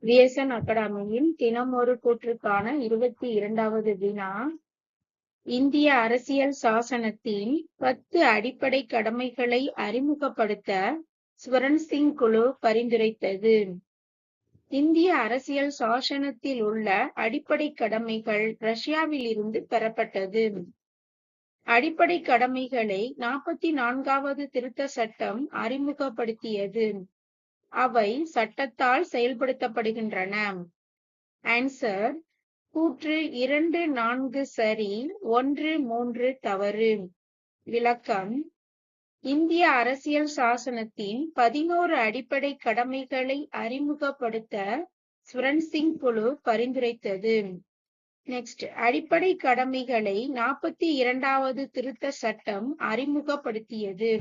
VSN அகாடமியின் தினம் ஒரு கூற்றுக்கான 22வது வினா. இந்திய அரசியல் சாசனத்தின் 10 அடிப்படை கடமைகளை அறிமுகப்படுத்த ஸ்வரன் சிங் குழு பரிந்துரைத்தது. இந்திய அரசியல் சாசனத்தில் உள்ள அடிப்படை கடமைகள் ரஷ்யாவில் இருந்து பெறப்பட்டது. அடிப்படை கடமைகளை 44வது திருத்த சட்டம் அறிமுகப்படுத்தியது. அவை சட்டத்தால் செயல்படுத்தப்படுகின்றன. ஆன்சர்: கூற்று 2, 4 சரி, 1, 3 தவறு. விளக்கம்: இந்திய அரசியல் சாசனத்தின் 11 அடிப்படை கடமைகளை அறிமுகப்படுத்த ஸ்வரன் சிங் குழு பரிந்துரைத்தது. நெக்ஸ்ட், அடிப்படை கடமைகளை 42வது திருத்த சட்டம் அறிமுகப்படுத்தியது.